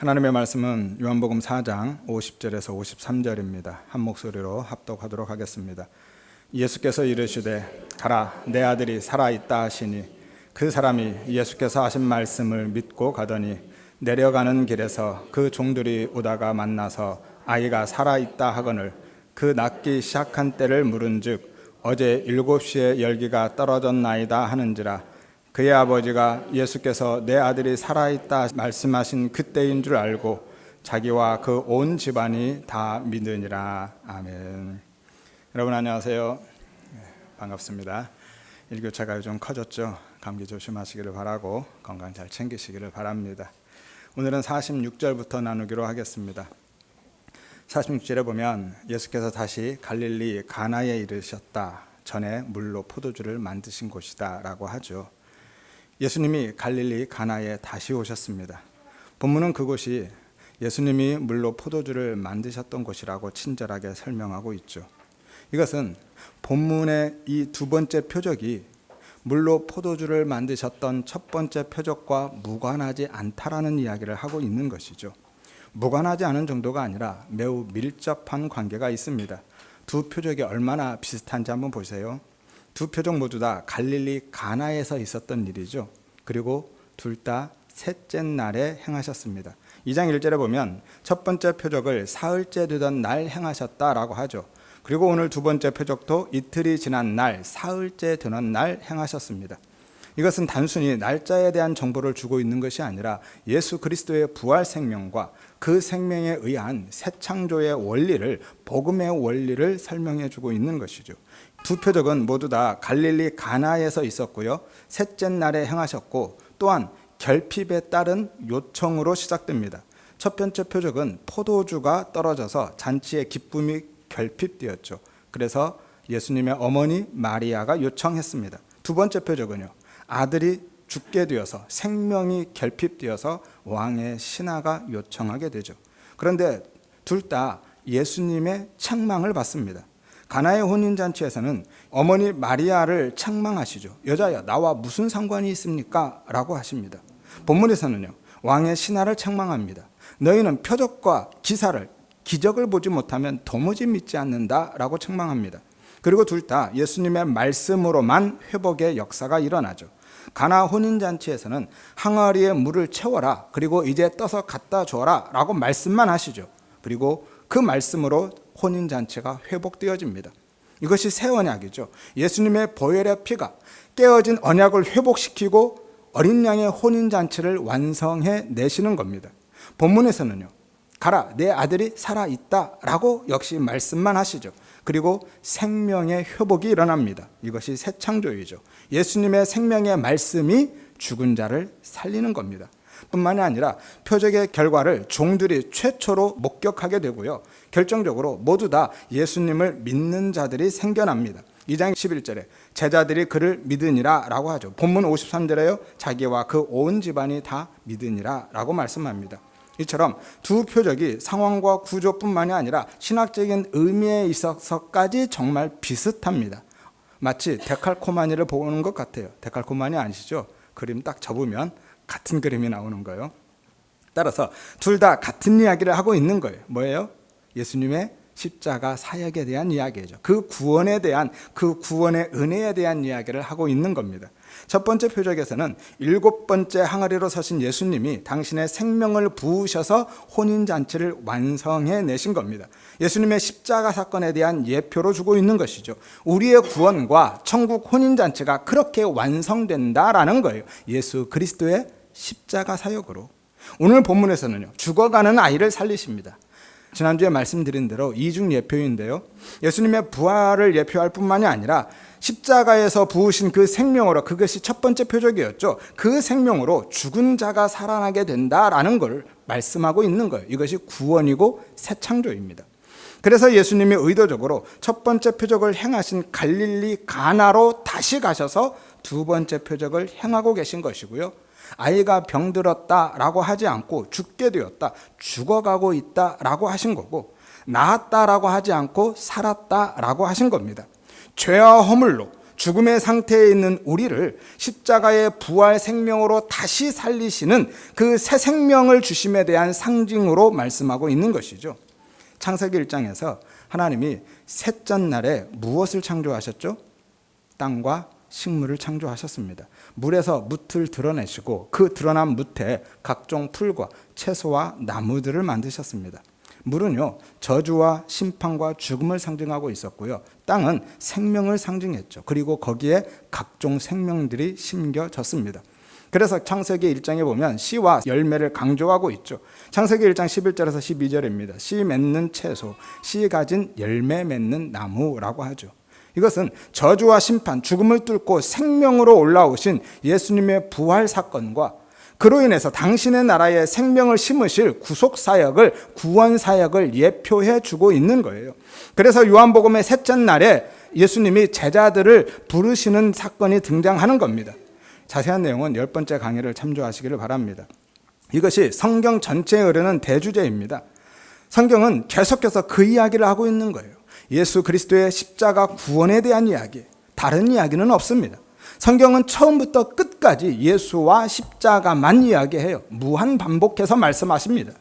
하나님의 말씀은 요한복음 4장 50절에서 53절입니다. 한 목소리로 합독하도록 하겠습니다. 예수께서 이르시되 가라 내 아들이 살아있다 하시니 그 사람이 예수께서 하신 말씀을 믿고 가더니 내려가는 길에서 그 종들이 오다가 만나서 아이가 살아있다 하거늘 그 낫기 시작한 때를 물은즉 어제 7시에 열기가 떨어졌나이다 하는지라. 그의 아버지가 예수께서 내 아들이 살아있다 말씀하신 그때인 줄 알고 자기와 그 온 집안이 다 믿으니라. 아멘. 여러분 안녕하세요. 반갑습니다. 일교차가 좀 커졌죠. 감기 조심하시기를 바라고 건강 잘 챙기시기를 바랍니다. 오늘은 46절부터 나누기로 하겠습니다. 46절에 보면 예수께서 다시 갈릴리 가나에 이르셨다. 전에 물로 포도주를 만드신 곳이다 라고 하죠. 예수님이 갈릴리 가나에 다시 오셨습니다. 본문은 그곳이 예수님이 물로 포도주를 만드셨던 곳이라고 친절하게 설명하고 있죠. 이것은 본문의 이 두 번째 표적이 물로 포도주를 만드셨던 첫 번째 표적과 무관하지 않다라는 이야기를 하고 있는 것이죠. 무관하지 않은 정도가 아니라 매우 밀접한 관계가 있습니다. 두 표적이 얼마나 비슷한지 한번 보세요. 두 표적 모두 다 갈릴리 가나에서 있었던 일이죠. 그리고 둘 다 셋째 날에 행하셨습니다. 2장 1절에 보면 첫 번째 표적을 사흘째 되던 날 행하셨다라고 하죠. 그리고 오늘 두 번째 표적도 이틀이 지난 날, 사흘째 되는 날 행하셨습니다. 이것은 단순히 날짜에 대한 정보를 주고 있는 것이 아니라 예수 그리스도의 부활 생명과 그 생명에 의한 새 창조의 원리를, 복음의 원리를 설명해 주고 있는 것이죠. 두 표적은 모두 다 갈릴리 가나에서 있었고요. 셋째 날에 행하셨고 또한 결핍에 따른 요청으로 시작됩니다. 첫 번째 표적은 포도주가 떨어져서 잔치의 기쁨이 결핍되었죠. 그래서 예수님의 어머니 마리아가 요청했습니다. 두 번째 표적은요. 아들이 죽게 되어서 생명이 결핍되어서 왕의 신하가 요청하게 되죠. 그런데 둘 다 예수님의 책망을 받습니다. 가나의 혼인잔치에서는 어머니 마리아를 책망하시죠. 여자야 나와 무슨 상관이 있습니까? 라고 하십니다. 본문에서는요. 왕의 신하를 책망합니다. 너희는 표적과 기적을 보지 못하면 도무지 믿지 않는다 라고 책망합니다. 그리고 둘 다 예수님의 말씀으로만 회복의 역사가 일어나죠. 가나 혼인잔치에서는 항아리에 물을 채워라 그리고 이제 떠서 갖다 줘라 라고 말씀만 하시죠. 그리고 그 말씀으로 혼인잔치가 회복되어집니다. 이것이 새 언약이죠. 예수님의 보혈의 피가 깨어진 언약을 회복시키고 어린 양의 혼인잔치를 완성해 내시는 겁니다. 본문에서는요. 가라 내 아들이 살아있다 라고 역시 말씀만 하시죠. 그리고 생명의 회복이 일어납니다. 이것이 새 창조이죠. 예수님의 생명의 말씀이 죽은 자를 살리는 겁니다. 뿐만이 아니라 표적의 결과를 종들이 최초로 목격하게 되고요. 결정적으로 모두 다 예수님을 믿는 자들이 생겨납니다. 2장 11절에 제자들이 그를 믿으니라 라고 하죠. 본문 53절에요. 자기와 그 온 집안이 다 믿으니라 라고 말씀합니다. 이처럼 두 표적이 상황과 구조뿐만이 아니라 신학적인 의미에 있어서까지 정말 비슷합니다. 마치 데칼코마니를 보는 것 같아요. 데칼코마니 아시죠? 그림 딱 접으면 같은 그림이 나오는 거예요. 따라서 둘 다 같은 이야기를 하고 있는 거예요. 뭐예요? 예수님의 십자가 사역에 대한 이야기죠. 그 구원에 대한, 그 구원의 은혜에 대한 이야기를 하고 있는 겁니다. 첫 번째 표적에서는 7번째 항아리로 서신 예수님이 당신의 생명을 부으셔서 혼인잔치를 완성해 내신 겁니다. 예수님의 십자가 사건에 대한 예표로 주고 있는 것이죠. 우리의 구원과 천국 혼인잔치가 그렇게 완성된다라는 거예요. 예수 그리스도의 십자가 사역으로. 오늘 본문에서는요. 죽어가는 아이를 살리십니다. 지난주에 말씀드린 대로 이중 예표인데요. 예수님의 부활을 예표할 뿐만이 아니라 십자가에서 부으신 그 생명으로, 그것이 첫 번째 표적이었죠. 그 생명으로 죽은 자가 살아나게 된다라는 걸 말씀하고 있는 거예요. 이것이 구원이고 새 창조입니다. 그래서 예수님이 의도적으로 첫 번째 표적을 행하신 갈릴리 가나로 다시 가셔서 두 번째 표적을 행하고 계신 것이고요. 아이가 병들었다라고 하지 않고 죽게 되었다, 죽어가고 있다라고 하신 거고, 나았다라고 하지 않고 살았다라고 하신 겁니다. 죄와 허물로 죽음의 상태에 있는 우리를 십자가의 부활 생명으로 다시 살리시는 그 새 생명을 주심에 대한 상징으로 말씀하고 있는 것이죠. 창세기 1장에서 하나님이 셋째 날에 무엇을 창조하셨죠? 땅과 식물을 창조하셨습니다. 물에서 뭇을 드러내시고 그 드러난 뭇에 각종 풀과 채소와 나무들을 만드셨습니다. 물은요, 저주와 심판과 죽음을 상징하고 있었고요. 땅은 생명을 상징했죠. 그리고 거기에 각종 생명들이 심겨졌습니다. 그래서 창세기 1장에 보면 씨와 열매를 강조하고 있죠. 창세기 1장 11절에서 12절입니다. 씨 맺는 채소, 씨 가진 열매 맺는 나무라고 하죠. 이것은 저주와 심판, 죽음을 뚫고 생명으로 올라오신 예수님의 부활 사건과 그로 인해서 당신의 나라에 생명을 심으실 구속 사역을, 구원 사역을 예표해 주고 있는 거예요. 그래서 요한복음의 셋째 날에 예수님이 제자들을 부르시는 사건이 등장하는 겁니다. 자세한 내용은 10번째 강의를 참조하시기를 바랍니다. 이것이 성경 전체에 흐르는 대주제입니다. 성경은 계속해서 그 이야기를 하고 있는 거예요. 예수 그리스도의 십자가 구원에 대한 이야기, 다른 이야기는 없습니다. 성경은 처음부터 끝까지 예수와 십자가만 이야기해요. 무한 반복해서 말씀하십니다.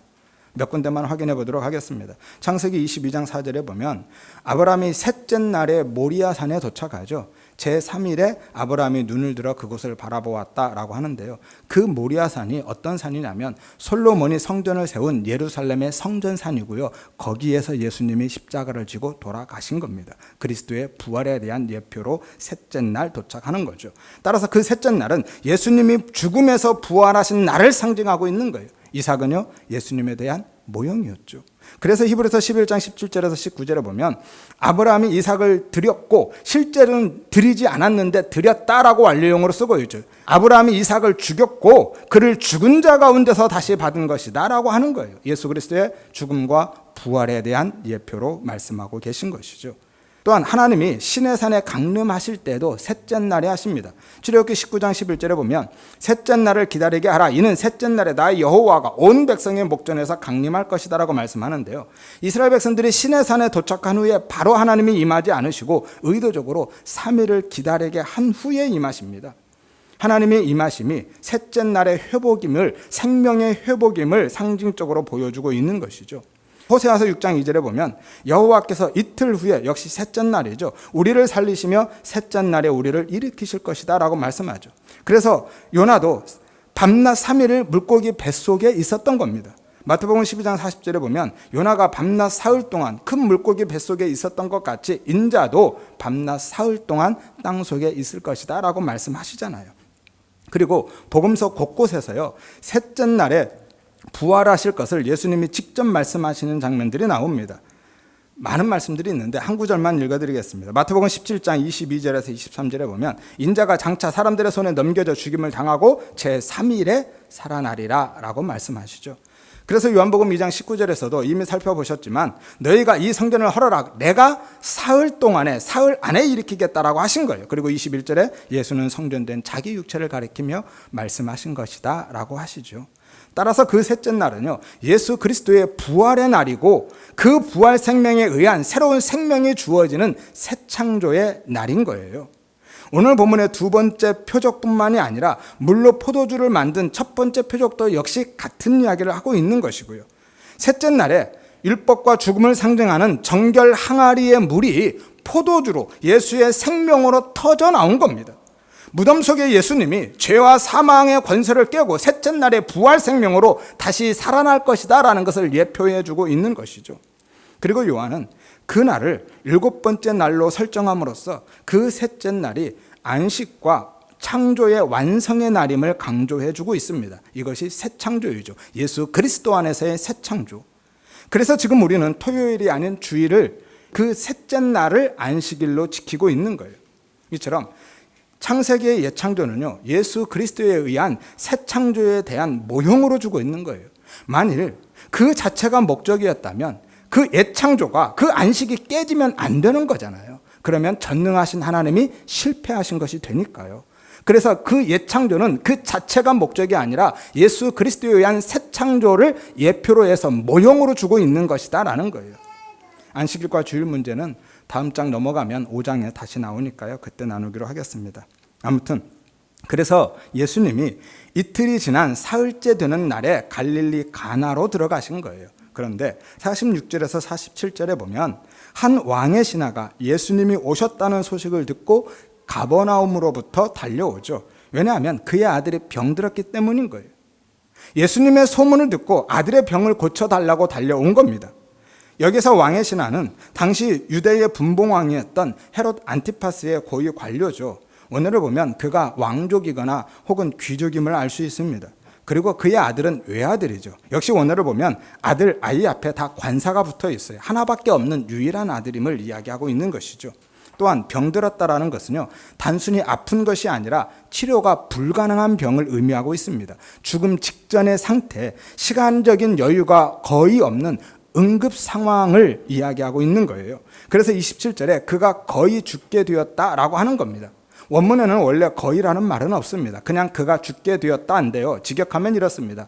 몇 군데만 확인해 보도록 하겠습니다. 창세기 22장 4절에 보면 아브라함이 셋째 날에 모리아 산에 도착하죠. 제3일에 아브라함이 눈을 들어 그곳을 바라보았다라고 하는데요. 그 모리아 산이 어떤 산이냐면 솔로몬이 성전을 세운 예루살렘의 성전산이고요. 거기에서 예수님이 십자가를 지고 돌아가신 겁니다. 그리스도의 부활에 대한 예표로 셋째 날 도착하는 거죠. 따라서 그 셋째 날은 예수님이 죽음에서 부활하신 날을 상징하고 있는 거예요. 이삭은요, 예수님에 대한 모형이었죠. 그래서 히브리서 11장 17절에서 19절에 보면 아브라함이 이삭을 드렸고 실제로는 드리지 않았는데 드렸다라고 완료형으로 쓰고 있죠. 아브라함이 이삭을 죽였고 그를 죽은 자 가운데서 다시 받은 것이다 라고 하는 거예요. 예수 그리스도의 죽음과 부활에 대한 예표로 말씀하고 계신 것이죠. 또한 하나님이 시내산에 강림하실 때도 셋째 날에 하십니다. 출애굽기 19장 11절에 보면 셋째 날을 기다리게 하라. 이는 셋째 날에 나의 여호와가 온 백성의 목전에서 강림할 것이다 라고 말씀하는데요. 이스라엘 백성들이 시내산에 도착한 후에 바로 하나님이 임하지 않으시고 의도적으로 3일을 기다리게 한 후에 임하십니다. 하나님의 임하심이 셋째 날의 회복임을, 생명의 회복임을 상징적으로 보여주고 있는 것이죠. 호세아서 6장 2절에 보면 여호와께서 이틀 후에 역시 셋째 날이죠. 우리를 살리시며 셋째 날에 우리를 일으키실 것이다 라고 말씀하죠. 그래서 요나도 밤낮 3일을 물고기 뱃속에 있었던 겁니다. 마태복음 12장 40절에 보면 요나가 밤낮 사흘 동안 큰 물고기 뱃속에 있었던 것 같이 인자도 밤낮 사흘 동안 땅속에 있을 것이다 라고 말씀하시잖아요. 그리고 복음서 곳곳에서요, 셋째 날에 부활하실 것을 예수님이 직접 말씀하시는 장면들이 나옵니다. 많은 말씀들이 있는데 한 구절만 읽어드리겠습니다. 마태복음 17장 22절에서 23절에 보면 인자가 장차 사람들의 손에 넘겨져 죽임을 당하고 제3일에 살아나리라 라고 말씀하시죠. 그래서 요한복음 2장 19절에서도 이미 살펴보셨지만 너희가 이 성전을 헐어라. 내가 사흘 안에 일으키겠다라고 하신 거예요. 그리고 21절에 예수는 성전된 자기 육체를 가리키며 말씀하신 것이다 라고 하시죠. 따라서 그 셋째 날은요, 예수 그리스도의 부활의 날이고 그 부활 생명에 의한 새로운 생명이 주어지는 새 창조의 날인 거예요. 오늘 본문의 두 번째 표적뿐만이 아니라 물로 포도주를 만든 첫 번째 표적도 역시 같은 이야기를 하고 있는 것이고요. 셋째 날에 율법과 죽음을 상징하는 정결 항아리의 물이 포도주로 예수의 생명으로 터져 나온 겁니다. 무덤 속에 예수님이 죄와 사망의 권세를 깨고 셋째 날에 부활 생명으로 다시 살아날 것이다 라는 것을 예표해 주고 있는 것이죠. 그리고 요한은 그 날을 7번째 날로 설정함으로써 그 셋째 날이 안식과 창조의 완성의 날임을 강조해 주고 있습니다. 이것이 새 창조이죠. 예수 그리스도 안에서의 새 창조. 그래서 지금 우리는 토요일이 아닌 주일을, 그 셋째 날을 안식일로 지키고 있는 거예요. 이처럼 창세기의 옛 창조는요, 예수 그리스도에 의한 새 창조에 대한 모형으로 주고 있는 거예요. 만일 그 자체가 목적이었다면 그 옛 창조가, 그 안식이 깨지면 안 되는 거잖아요. 그러면 전능하신 하나님이 실패하신 것이 되니까요. 그래서 그 옛 창조는 그 자체가 목적이 아니라 예수 그리스도에 의한 새 창조를 예표로 해서 모형으로 주고 있는 것이다 라는 거예요. 안식일과 주일 문제는 다음 장 넘어가면 5장에 다시 나오니까요. 그때 나누기로 하겠습니다. 아무튼 그래서 예수님이 이틀이 지난 사흘째 되는 날에 갈릴리 가나로 들어가신 거예요. 그런데 46절에서 47절에 보면 한 왕의 신하가 예수님이 오셨다는 소식을 듣고 가버나움으로부터 달려오죠. 왜냐하면 그의 아들이 병들었기 때문인 거예요. 예수님의 소문을 듣고 아들의 병을 고쳐달라고 달려온 겁니다. 여기서 왕의 신하는 당시 유대의 분봉왕이었던 헤롯 안티파스의 고위 관료죠. 오늘을 보면 그가 왕족이거나 혹은 귀족임을 알 수 있습니다. 그리고 그의 아들은 외아들이죠. 역시 오늘을 보면 아이 앞에 다 관사가 붙어 있어요. 하나밖에 없는 유일한 아들임을 이야기하고 있는 것이죠. 또한 병들었다라는 것은요, 단순히 아픈 것이 아니라 치료가 불가능한 병을 의미하고 있습니다. 죽음 직전의 상태, 시간적인 여유가 거의 없는 응급 상황을 이야기하고 있는 거예요. 그래서 27절에 그가 거의 죽게 되었다라고 하는 겁니다. 원문에는 원래 거의라는 말은 없습니다. 그냥 그가 죽게 되었다인데요. 직역하면 이렇습니다.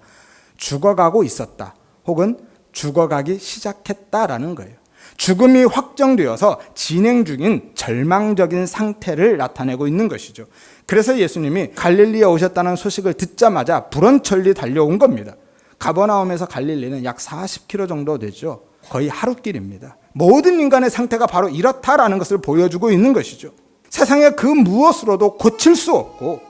죽어가고 있었다 혹은 죽어가기 시작했다라는 거예요. 죽음이 확정되어서 진행 중인 절망적인 상태를 나타내고 있는 것이죠. 그래서 예수님이 갈릴리에 오셨다는 소식을 듣자마자 불원천리 달려온 겁니다. 가버나움에서 갈릴리는 약 40km 정도 되죠. 거의 하루길입니다. 모든 인간의 상태가 바로 이렇다라는 것을 보여주고 있는 것이죠. 세상에 그 무엇으로도 고칠 수 없고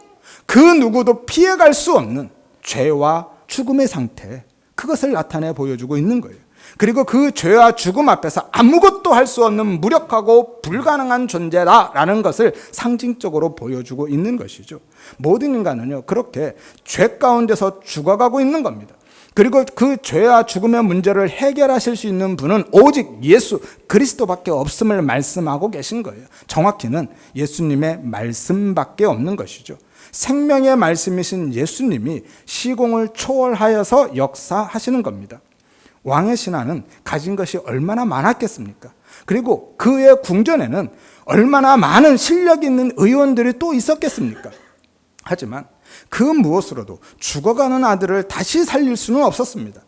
그 누구도 피해갈 수 없는 죄와 죽음의 상태, 그것을 나타내 보여주고 있는 거예요. 그리고 그 죄와 죽음 앞에서 아무것도 할 수 없는 무력하고 불가능한 존재다라는 것을 상징적으로 보여주고 있는 것이죠. 모든 인간은요, 그렇게 죄 가운데서 죽어가고 있는 겁니다. 그리고 그 죄와 죽음의 문제를 해결하실 수 있는 분은 오직 예수 그리스도밖에 없음을 말씀하고 계신 거예요. 정확히는 예수님의 말씀밖에 없는 것이죠. 생명의 말씀이신 예수님이 시공을 초월하여서 역사하시는 겁니다. 왕의 신하는 가진 것이 얼마나 많았겠습니까? 그리고 그의 궁전에는 얼마나 많은 실력 있는 의원들이 또 있었겠습니까? 하지만 그 무엇으로도 죽어가는 아들을 다시 살릴 수는 없었습니다.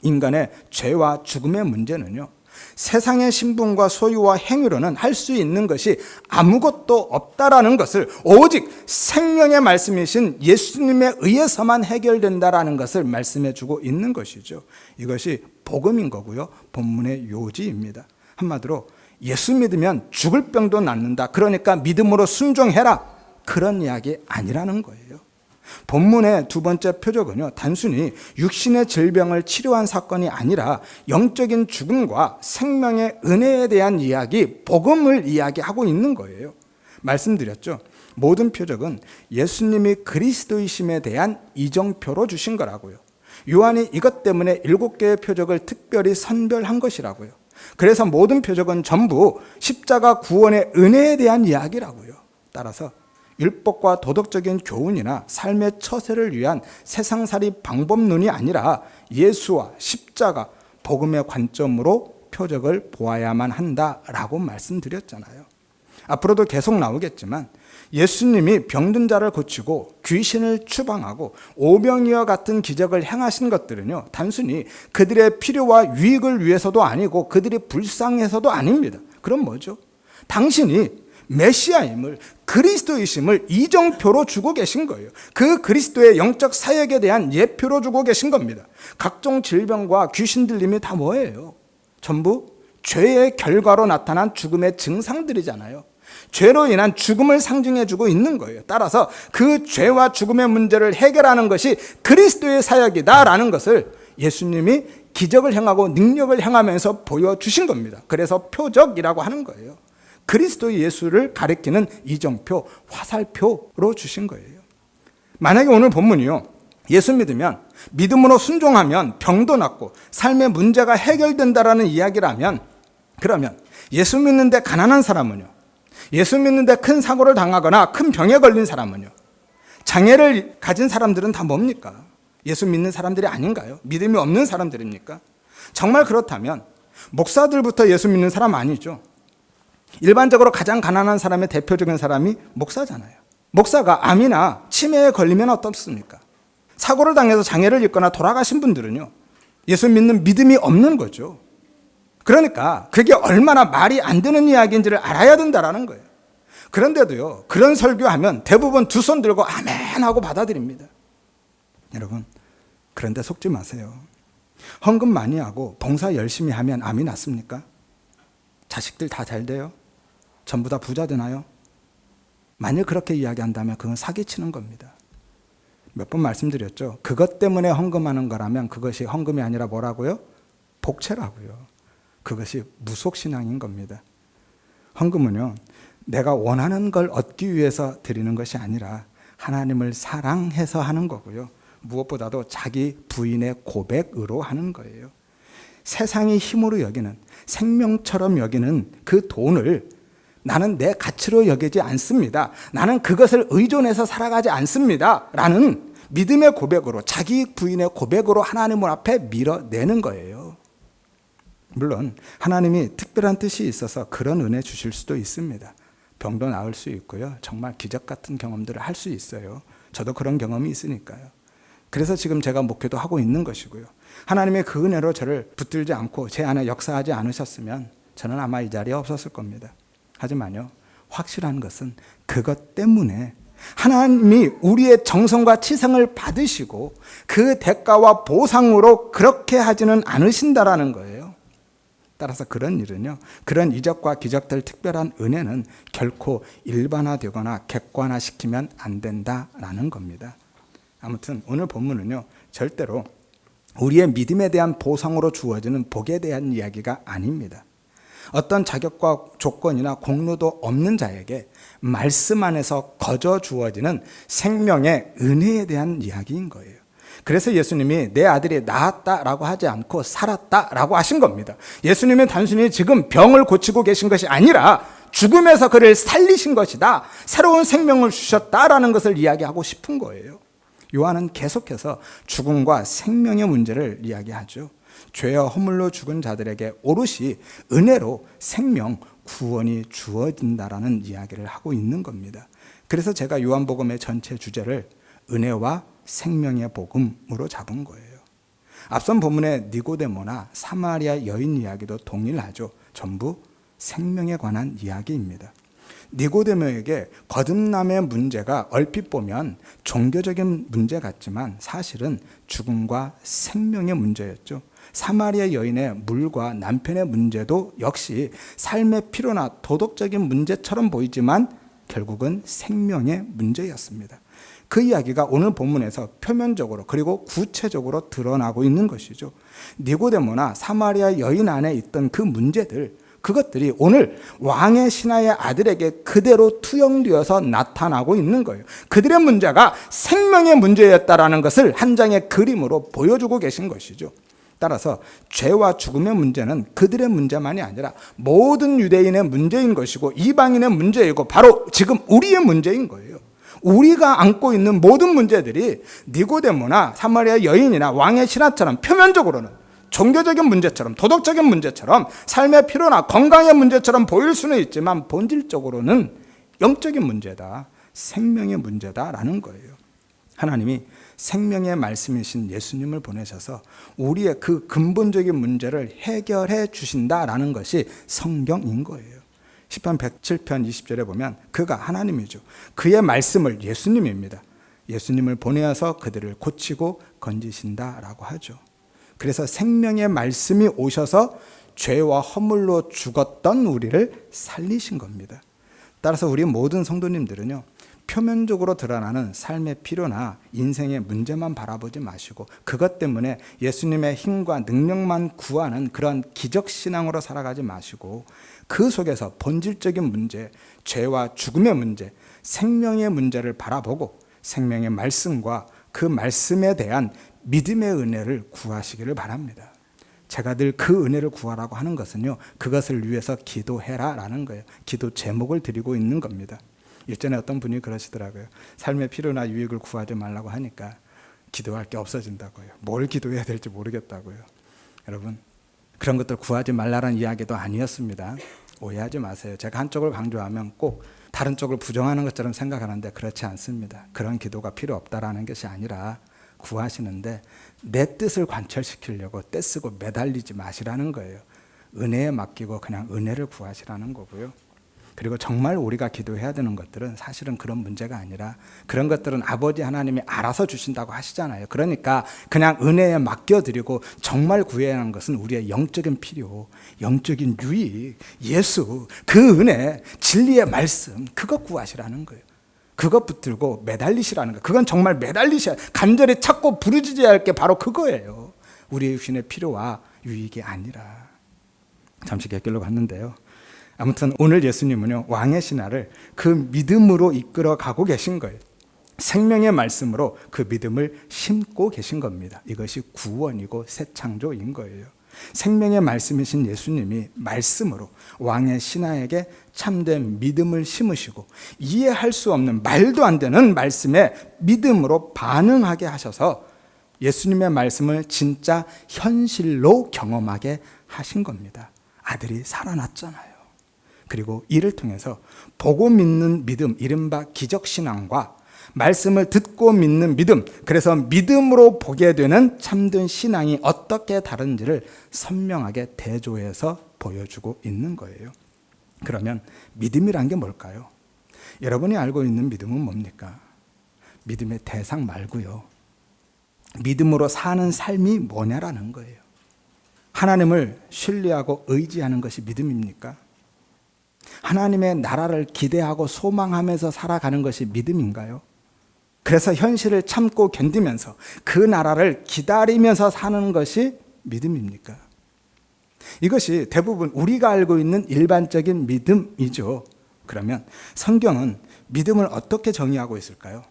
인간의 죄와 죽음의 문제는요, 세상의 신분과 소유와 행위로는 할 수 있는 것이 아무것도 없다라는 것을 오직 생명의 말씀이신 예수님에 의해서만 해결된다라는 것을 말씀해 주고 있는 것이죠. 이것이 복음인 거고요, 본문의 요지입니다. 한마디로 예수 믿으면 죽을 병도 낫는다, 그러니까 믿음으로 순종해라, 그런 이야기 아니라는 거예요. 본문의 두 번째 표적은요, 단순히 육신의 질병을 치료한 사건이 아니라 영적인 죽음과 생명의 은혜에 대한 이야기, 복음을 이야기하고 있는 거예요. 말씀드렸죠. 모든 표적은 예수님이 그리스도이심에 대한 이정표로 주신 거라고요. 요한이 이것 때문에 7개의 표적을 특별히 선별한 것이라고요. 그래서 모든 표적은 전부 십자가 구원의 은혜에 대한 이야기라고요. 따라서 율법과 도덕적인 교훈이나 삶의 처세를 위한 세상살이 방법론이 아니라 예수와 십자가, 복음의 관점으로 표적을 보아야만 한다라고 말씀드렸잖아요. 앞으로도 계속 나오겠지만 예수님이 병든 자를 고치고 귀신을 추방하고 오병이와 같은 기적을 행하신 것들은요, 단순히 그들의 필요와 유익을 위해서도 아니고 그들이 불쌍해서도 아닙니다. 그럼 뭐죠? 당신이 메시아임을, 그리스도이심을 이정표로 주고 계신 거예요. 그 그리스도의 영적 사역에 대한 예표로 주고 계신 겁니다. 각종 질병과 귀신 들림이 다 뭐예요? 전부 죄의 결과로 나타난 죽음의 증상들이잖아요. 죄로 인한 죽음을 상징해 주고 있는 거예요. 따라서 그 죄와 죽음의 문제를 해결하는 것이 그리스도의 사역이다라는 것을 예수님이 기적을 행하고 능력을 행하면서 보여주신 겁니다. 그래서 표적이라고 하는 거예요. 그리스도 예수를 가리키는 이정표, 화살표로 주신 거예요. 만약에 오늘 본문이요, 예수 믿으면, 믿음으로 순종하면 병도 낫고 삶의 문제가 해결된다라는 이야기라면, 그러면 예수 믿는데 가난한 사람은요, 예수 믿는데 큰 사고를 당하거나 큰 병에 걸린 사람은요, 장애를 가진 사람들은 다 뭡니까? 예수 믿는 사람들이 아닌가요? 믿음이 없는 사람들입니까? 정말 그렇다면 목사들부터 예수 믿는 사람 아니죠. 일반적으로 가장 가난한 사람의 대표적인 사람이 목사잖아요. 목사가 암이나 치매에 걸리면 어떻습니까? 사고를 당해서 장애를 입거나 돌아가신 분들은요, 예수 믿는 믿음이 없는 거죠. 그러니까 그게 얼마나 말이 안 되는 이야기인지를 알아야 된다라는 거예요. 그런데도요, 그런 설교하면 대부분 두 손 들고 아멘 하고 받아들입니다. 여러분, 그런데 속지 마세요. 헌금 많이 하고 봉사 열심히 하면 암이 낫습니까? 자식들 다 잘 돼요? 전부 다 부자 되나요? 만일 그렇게 이야기한다면 그건 사기치는 겁니다. 몇 번 말씀드렸죠. 그것 때문에 헌금하는 거라면 그것이 헌금이 아니라 뭐라고요? 복채라고요. 그것이 무속신앙인 겁니다. 헌금은요, 내가 원하는 걸 얻기 위해서 드리는 것이 아니라 하나님을 사랑해서 하는 거고요. 무엇보다도 자기 부인의 고백으로 하는 거예요. 세상이 힘으로 여기는, 생명처럼 여기는 그 돈을 나는 내 가치로 여기지 않습니다. 나는 그것을 의존해서 살아가지 않습니다. 라는 믿음의 고백으로, 자기 부인의 고백으로 하나님 앞에 밀어내는 거예요. 물론 하나님이 특별한 뜻이 있어서 그런 은혜 주실 수도 있습니다. 병도 나을 수 있고요. 정말 기적 같은 경험들을 할 수 있어요. 저도 그런 경험이 있으니까요. 그래서 지금 제가 목회도 하고 있는 것이고요. 하나님의 그 은혜로 저를 붙들지 않고 제 안에 역사하지 않으셨으면 저는 아마 이 자리에 없었을 겁니다. 하지만요, 확실한 것은 그것 때문에 하나님이 우리의 정성과 치성을 받으시고 그 대가와 보상으로 그렇게 하지는 않으신다라는 거예요. 따라서 그런 일은요, 그런 이적과 기적들, 특별한 은혜는 결코 일반화되거나 객관화시키면 안 된다라는 겁니다. 아무튼 오늘 본문은요, 절대로 우리의 믿음에 대한 보상으로 주어지는 복에 대한 이야기가 아닙니다. 어떤 자격과 조건이나 공로도 없는 자에게 말씀 안에서 거저 주어지는 생명의 은혜에 대한 이야기인 거예요. 그래서 예수님이 내 아들이 나았다라고 하지 않고 살았다라고 하신 겁니다. 예수님은 단순히 지금 병을 고치고 계신 것이 아니라 죽음에서 그를 살리신 것이다, 새로운 생명을 주셨다라는 것을 이야기하고 싶은 거예요. 요한은 계속해서 죽음과 생명의 문제를 이야기하죠. 죄와 허물로 죽은 자들에게 오롯이 은혜로 생명, 구원이 주어진다라는 이야기를 하고 있는 겁니다. 그래서 제가 요한복음의 전체 주제를 은혜와 생명의 복음으로 잡은 거예요. 앞선 본문의 니고데모나 사마리아 여인 이야기도 동일하죠. 전부 생명에 관한 이야기입니다. 니고데모에게 거듭남의 문제가 얼핏 보면 종교적인 문제 같지만 사실은 죽음과 생명의 문제였죠. 사마리아 여인의 물과 남편의 문제도 역시 삶의 필요나 도덕적인 문제처럼 보이지만 결국은 생명의 문제였습니다. 그 이야기가 오늘 본문에서 표면적으로 그리고 구체적으로 드러나고 있는 것이죠. 니고데모나 사마리아 여인 안에 있던 그 문제들, 그것들이 오늘 왕의 신하의 아들에게 그대로 투영되어서 나타나고 있는 거예요. 그들의 문제가 생명의 문제였다라는 것을 한 장의 그림으로 보여주고 계신 것이죠. 따라서 죄와 죽음의 문제는 그들의 문제만이 아니라 모든 유대인의 문제인 것이고 이방인의 문제이고 바로 지금 우리의 문제인 거예요. 우리가 안고 있는 모든 문제들이 니고데모나 사마리아 여인이나 왕의 신하처럼 표면적으로는 종교적인 문제처럼 도덕적인 문제처럼 삶의 필요나 건강의 문제처럼 보일 수는 있지만 본질적으로는 영적인 문제다, 생명의 문제다라는 거예요. 하나님이 생명의 말씀이신 예수님을 보내셔서 우리의 그 근본적인 문제를 해결해 주신다라는 것이 성경인 거예요. 시편 107편 20절에 보면 그가 하나님이죠. 그의 말씀을, 예수님입니다, 예수님을 보내어서 그들을 고치고 건지신다라고 하죠. 그래서 생명의 말씀이 오셔서 죄와 허물로 죽었던 우리를 살리신 겁니다. 따라서 우리 모든 성도님들은요, 표면적으로 드러나는 삶의 필요나 인생의 문제만 바라보지 마시고 그것 때문에 예수님의 힘과 능력만 구하는 그런 기적신앙으로 살아가지 마시고 그 속에서 본질적인 문제, 죄와 죽음의 문제, 생명의 문제를 바라보고 생명의 말씀과 그 말씀에 대한 믿음의 은혜를 구하시기를 바랍니다. 제가 늘 그 은혜를 구하라고 하는 것은요, 그것을 위해서 기도해라 라는 거예요. 기도 제목을 드리고 있는 겁니다. 일전에 어떤 분이 그러시더라고요. 삶의 필요나 유익을 구하지 말라고 하니까 기도할 게 없어진다고요. 뭘 기도해야 될지 모르겠다고요. 여러분, 그런 것들 구하지 말라는 이야기도 아니었습니다. 오해하지 마세요. 제가 한쪽을 강조하면 꼭 다른 쪽을 부정하는 것처럼 생각하는데 그렇지 않습니다. 그런 기도가 필요 없다라는 것이 아니라 구하시는데 내 뜻을 관철시키려고 떼쓰고 매달리지 마시라는 거예요. 은혜에 맡기고 그냥 은혜를 구하시라는 거고요. 그리고 정말 우리가 기도해야 되는 것들은 사실은 그런 문제가 아니라 그런 것들은 아버지 하나님이 알아서 주신다고 하시잖아요. 그러니까 그냥 은혜에 맡겨드리고 정말 구해야 하는 것은 우리의 영적인 필요, 영적인 유익, 예수, 그 은혜, 진리의 말씀, 그것 구하시라는 거예요. 그것 붙들고 매달리시라는 거예요. 그건 정말 매달리셔야, 간절히 찾고 부르짖어야 할 게 바로 그거예요. 우리의 육신의 필요와 유익이 아니라. 잠시 객길로 갔는데요. 아무튼 오늘 예수님은요, 왕의 신하를 그 믿음으로 이끌어 가고 계신 거예요. 생명의 말씀으로 그 믿음을 심고 계신 겁니다. 이것이 구원이고 새 창조인 거예요. 생명의 말씀이신 예수님이 말씀으로 왕의 신하에게 참된 믿음을 심으시고 이해할 수 없는 말도 안 되는 말씀에 믿음으로 반응하게 하셔서 예수님의 말씀을 진짜 현실로 경험하게 하신 겁니다. 아들이 살아났잖아요. 그리고 이를 통해서 보고 믿는 믿음, 이른바 기적신앙과 말씀을 듣고 믿는 믿음, 그래서 믿음으로 보게 되는 참된 신앙이 어떻게 다른지를 선명하게 대조해서 보여주고 있는 거예요. 그러면 믿음이란 게 뭘까요? 여러분이 알고 있는 믿음은 뭡니까? 믿음의 대상 말고요. 믿음으로 사는 삶이 뭐냐라는 거예요. 하나님을 신뢰하고 의지하는 것이 믿음입니까? 하나님의 나라를 기대하고 소망하면서 살아가는 것이 믿음인가요? 그래서 현실을 참고 견디면서 그 나라를 기다리면서 사는 것이 믿음입니까? 이것이 대부분 우리가 알고 있는 일반적인 믿음이죠. 그러면 성경은 믿음을 어떻게 정의하고 있을까요?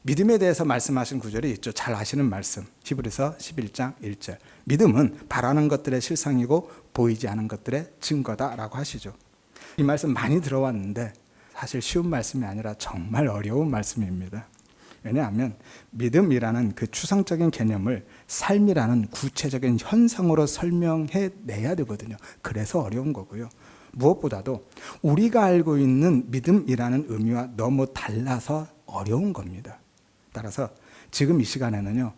믿음에 대해서 말씀하신 구절이 있죠. 잘 아시는 말씀. 히브리서 11장 1절. 믿음은 바라는 것들의 실상이고 보이지 않은 것들의 증거다라고 하시죠. 이 말씀 많이 들어왔는데 사실 쉬운 말씀이 아니라 정말 어려운 말씀입니다. 왜냐하면 믿음이라는 그 추상적인 개념을 삶이라는 구체적인 현상으로 설명해 내야 되거든요. 그래서 어려운 거고요. 무엇보다도 우리가 알고 있는 믿음이라는 의미와 너무 달라서 어려운 겁니다. 따라서 지금 이 시간에는요,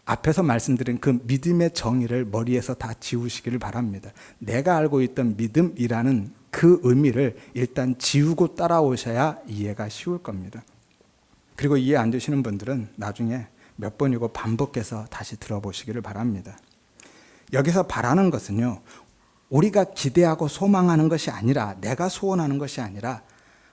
앞에서 말씀드린 그 믿음의 정의를 머리에서 다 지우시기를 바랍니다. 내가 알고 있던 믿음이라는 그 의미를 일단 지우고 따라오셔야 이해가 쉬울 겁니다. 그리고 이해 안 되시는 분들은 나중에 몇 번이고 반복해서 다시 들어보시기를 바랍니다. 여기서 바라는 것은요, 우리가 기대하고 소망하는 것이 아니라, 내가 소원하는 것이 아니라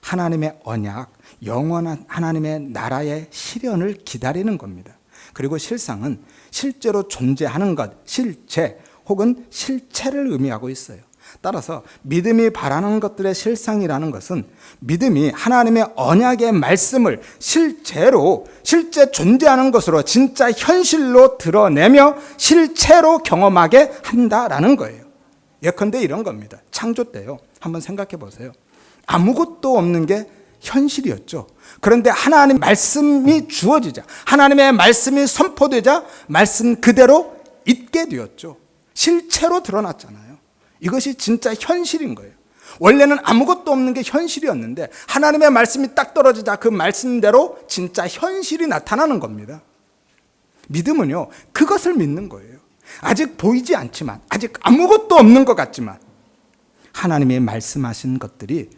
하나님의 언약, 영원한 하나님의 나라의 실현을 기다리는 겁니다. 그리고 실상은 실제로 존재하는 것, 실체 혹은 실체를 의미하고 있어요. 따라서 믿음이 바라는 것들의 실상이라는 것은 믿음이 하나님의 언약의 말씀을 실제로, 실제 존재하는 것으로 진짜 현실로 드러내며 실체로 경험하게 한다라는 거예요. 예컨대 이런 겁니다. 창조 때요, 한번 생각해 보세요. 아무것도 없는 게 현실이었죠. 그런데 하나님 말씀이 주어지자, 하나님의 말씀이 선포되자 말씀 그대로 있게 되었죠. 실체로 드러났잖아요. 이것이 진짜 현실인 거예요. 원래는 아무것도 없는 게 현실이었는데 하나님의 말씀이 딱 떨어지자 그 말씀대로 진짜 현실이 나타나는 겁니다. 믿음은요, 그것을 믿는 거예요. 아직 보이지 않지만, 아직 아무것도 없는 것 같지만 하나님이 말씀하신 것들이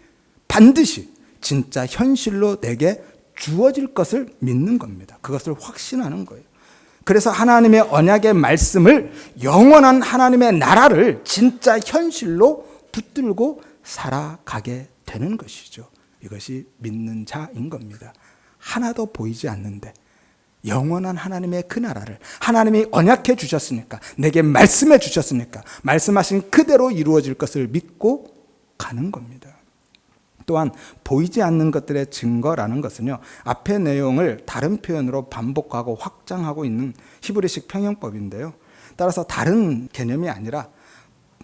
반드시 진짜 현실로 내게 주어질 것을 믿는 겁니다. 그것을 확신하는 거예요. 그래서 하나님의 언약의 말씀을, 영원한 하나님의 나라를 진짜 현실로 붙들고 살아가게 되는 것이죠. 이것이 믿는 자인 겁니다. 하나도 보이지 않는데 영원한 하나님의 그 나라를 하나님이 언약해 주셨으니까, 내게 말씀해 주셨으니까 말씀하신 그대로 이루어질 것을 믿고 가는 겁니다. 또한 보이지 않는 것들의 증거라는 것은요, 앞의 내용을 다른 표현으로 반복하고 확장하고 있는 히브리식 평형법인데요, 따라서 다른 개념이 아니라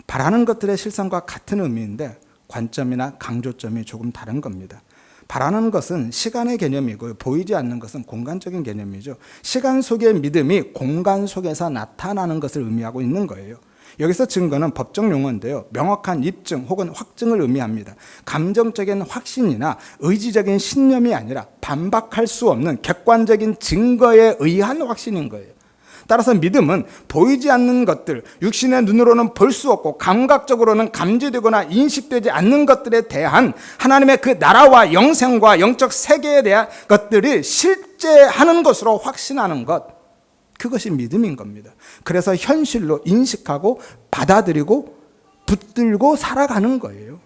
바라는 것들의 실상과 같은 의미인데 관점이나 강조점이 조금 다른 겁니다. 바라는 것은 시간의 개념이고 보이지 않는 것은 공간적인 개념이죠. 시간 속의 믿음이 공간 속에서 나타나는 것을 의미하고 있는 거예요. 여기서 증거는 법적 용어인데요, 명확한 입증 혹은 확증을 의미합니다. 감정적인 확신이나 의지적인 신념이 아니라 반박할 수 없는 객관적인 증거에 의한 확신인 거예요. 따라서 믿음은 보이지 않는 것들, 육신의 눈으로는 볼 수 없고 감각적으로는 감지되거나 인식되지 않는 것들에 대한 하나님의 그 나라와 영생과 영적 세계에 대한 것들이 실제하는 것으로 확신하는 것, 그것이 믿음인 겁니다. 그래서 현실로 인식하고 받아들이고 붙들고 살아가는 거예요.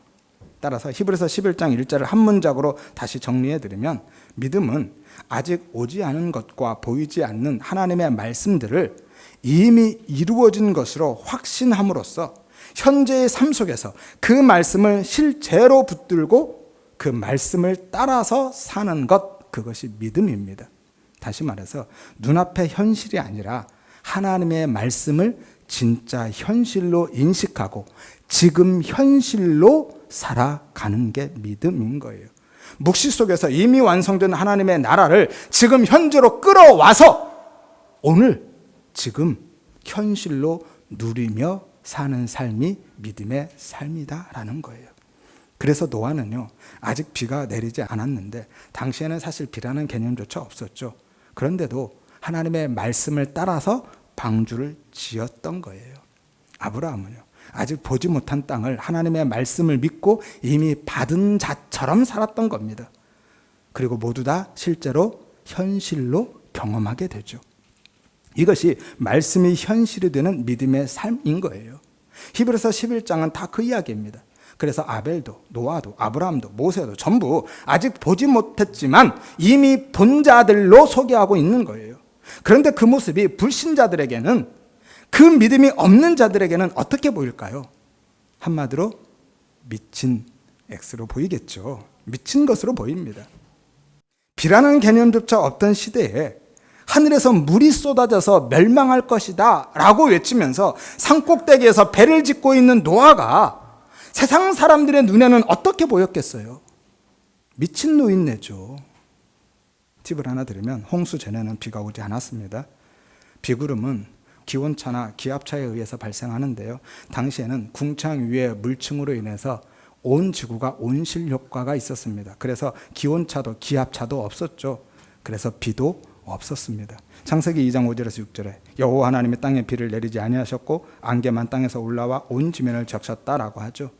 따라서 히브리서 11장 1절을 한 문장으로 다시 정리해드리면, 믿음은 아직 오지 않은 것과 보이지 않는 하나님의 말씀들을 이미 이루어진 것으로 확신함으로써 현재의 삶 속에서 그 말씀을 실제로 붙들고 그 말씀을 따라서 사는 것, 그것이 믿음입니다. 다시 말해서 눈앞의 현실이 아니라 하나님의 말씀을 진짜 현실로 인식하고 지금 현실로 살아가는 게 믿음인 거예요. 묵시 속에서 이미 완성된 하나님의 나라를 지금 현재로 끌어와서 오늘 지금 현실로 누리며 사는 삶이 믿음의 삶이다라는 거예요. 그래서 노아는요, 아직 비가 내리지 않았는데 당시에는 사실 비라는 개념조차 없었죠. 그런데도 하나님의 말씀을 따라서 방주를 지었던 거예요. 아브라함은요, 아직 보지 못한 땅을 하나님의 말씀을 믿고 이미 받은 자처럼 살았던 겁니다. 그리고 모두 다 실제로 현실로 경험하게 되죠. 이것이 말씀이 현실이 되는 믿음의 삶인 거예요. 히브리서 11장은 다 그 이야기입니다. 그래서 아벨도, 노아도, 아브라함도, 모세도 전부 아직 보지 못했지만 이미 본 자들로 소개하고 있는 거예요. 그런데 그 모습이 불신자들에게는, 그 믿음이 없는 자들에게는 어떻게 보일까요? 한마디로 미친 X로 보이겠죠. 미친 것으로 보입니다. 비라는 개념조차 없던 시대에 하늘에서 물이 쏟아져서 멸망할 것이다 라고 외치면서 산꼭대기에서 배를 짓고 있는 노아가 세상 사람들의 눈에는 어떻게 보였겠어요? 미친 노인네죠. 팁을 하나 드리면, 홍수 전에는 비가 오지 않았습니다. 비구름은 기온차나 기압차에 의해서 발생하는데요, 당시에는 궁창 위의 물층으로 인해서 온 지구가 온실 효과가 있었습니다. 그래서 기온차도 기압차도 없었죠. 그래서 비도 없었습니다. 창세기 2장 5절에서 6절에 여호와 하나님이 땅에 비를 내리지 아니하셨고 안개만 땅에서 올라와 온 지면을 적셨다라고 하죠.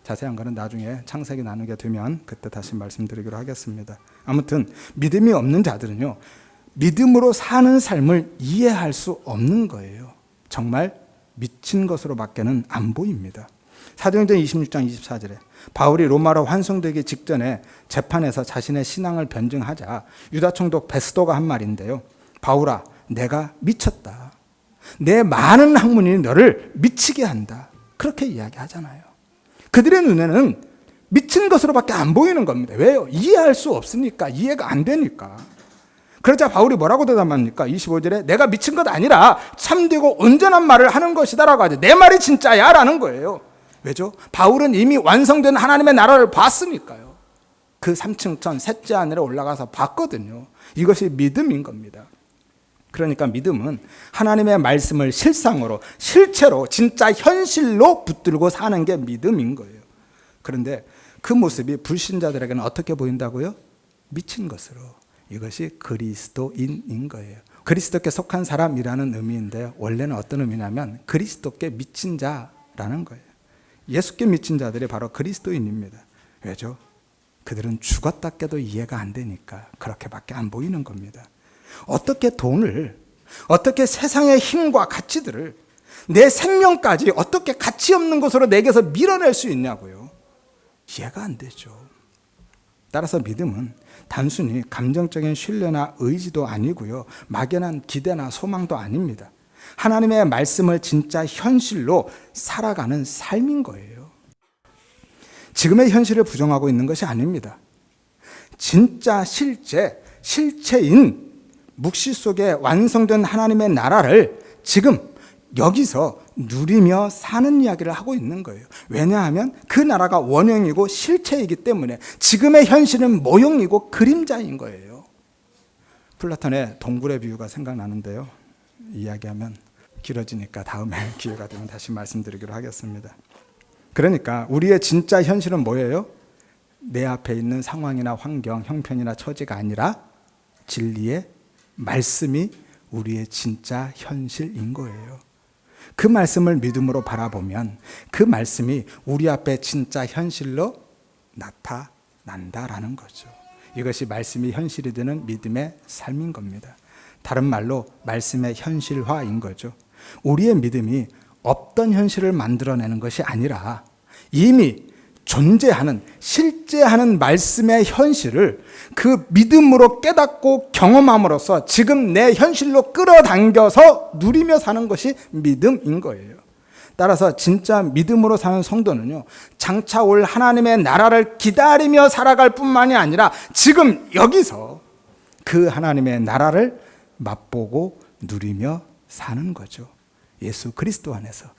자세한 거는 나중에 창세기 나누게 되면 그때 다시 말씀드리기로 하겠습니다. 아무튼 믿음이 없는 자들은요, 믿음으로 사는 삶을 이해할 수 없는 거예요. 정말 미친 것으로밖에는 안 보입니다. 사도행전 26장 24절에 바울이 로마로 환송되기 직전에 재판에서 자신의 신앙을 변증하자 유다 총독 베스도가 한 말인데요, 바울아, 내가 미쳤다. 내 많은 학문이 너를 미치게 한다. 그렇게 이야기하잖아요. 그들의 눈에는 미친 것으로밖에 안 보이는 겁니다. 왜요? 이해할 수 없으니까, 이해가 안 되니까. 그러자 바울이 뭐라고 대답합니까? 25절에 내가 미친 것 아니라 참되고 온전한 말을 하는 것이다 라고 하죠. 내 말이 진짜야 라는 거예요. 왜죠? 바울은 이미 완성된 하나님의 나라를 봤으니까요. 그 3층 천 셋째 하늘에 올라가서 봤거든요. 이것이 믿음인 겁니다. 그러니까 믿음은 하나님의 말씀을 실상으로, 실체로, 진짜 현실로 붙들고 사는 게 믿음인 거예요. 그런데 그 모습이 불신자들에게는 어떻게 보인다고요? 미친 것으로. 이것이 그리스도인인 거예요. 그리스도께 속한 사람이라는 의미인데 원래는 어떤 의미냐면 그리스도께 미친 자라는 거예요. 예수께 미친 자들이 바로 그리스도인입니다. 왜죠? 그들은 죽었다 깨도 이해가 안 되니까 그렇게밖에 안 보이는 겁니다. 어떻게 돈을, 어떻게 세상의 힘과 가치들을, 내 생명까지 어떻게 가치 없는 것으로 내게서 밀어낼 수 있냐고요. 이해가 안 되죠. 따라서 믿음은 단순히 감정적인 신뢰나 의지도 아니고요, 막연한 기대나 소망도 아닙니다. 하나님의 말씀을 진짜 현실로 살아가는 삶인 거예요. 지금의 현실을 부정하고 있는 것이 아닙니다. 진짜 실체인 묵시 속에 완성된 하나님의 나라를 지금 여기서 누리며 사는 이야기를 하고 있는 거예요. 왜냐하면 그 나라가 원형이고 실체이기 때문에 지금의 현실은 모형이고 그림자인 거예요. 플라톤의 동굴의 비유가 생각나는데요, 이야기하면 길어지니까 다음에 기회가 되면 다시 말씀드리기로 하겠습니다. 그러니까 우리의 진짜 현실은 뭐예요? 내 앞에 있는 상황이나 환경, 형편이나 처지가 아니라 진리의 말씀이 우리의 진짜 현실인 거예요. 그 말씀을 믿음으로 바라보면 그 말씀이 우리 앞에 진짜 현실로 나타난다라는 거죠. 이것이 말씀이 현실이 되는 믿음의 삶인 겁니다. 다른 말로 말씀의 현실화인 거죠. 우리의 믿음이 없던 현실을 만들어내는 것이 아니라 이미 존재하는, 실제하는 말씀의 현실을 그 믿음으로 깨닫고 경험함으로써 지금 내 현실로 끌어당겨서 누리며 사는 것이 믿음인 거예요. 따라서 진짜 믿음으로 사는 성도는요, 장차 올 하나님의 나라를 기다리며 살아갈 뿐만이 아니라 지금 여기서 그 하나님의 나라를 맛보고 누리며 사는 거죠. 예수 그리스도 안에서,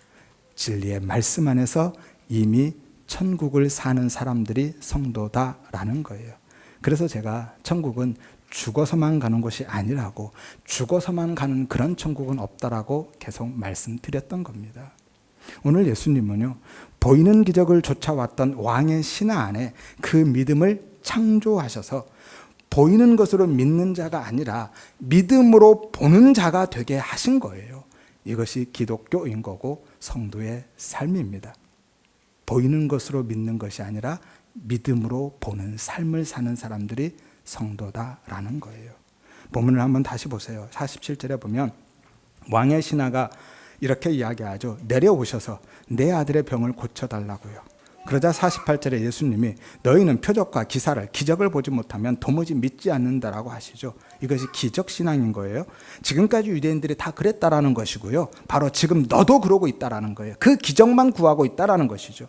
진리의 말씀 안에서 이미 천국을 사는 사람들이 성도다라는 거예요. 그래서 제가 천국은 죽어서만 가는 곳이 아니라고, 죽어서만 가는 그런 천국은 없다라고 계속 말씀드렸던 겁니다. 오늘 예수님은요, 보이는 기적을 쫓아왔던 왕의 신하 안에 그 믿음을 창조하셔서 보이는 것으로 믿는 자가 아니라 믿음으로 보는 자가 되게 하신 거예요. 이것이 기독교인 거고 성도의 삶입니다. 보이는 것으로 믿는 것이 아니라 믿음으로 보는 삶을 사는 사람들이 성도다라는 거예요. 본문을 한번 다시 보세요. 47절에 보면 왕의 신하가 이렇게 이야기하죠. 내려오셔서 내 아들의 병을 고쳐달라고요. 그러자 48절에 예수님이 너희는 표적과 기적을 보지 못하면 도무지 믿지 않는다라고 하시죠. 이것이 기적신앙인 거예요. 지금까지 유대인들이 다 그랬다라는 것이고요. 바로 지금 너도 그러고 있다라는 거예요. 그 기적만 구하고 있다라는 것이죠.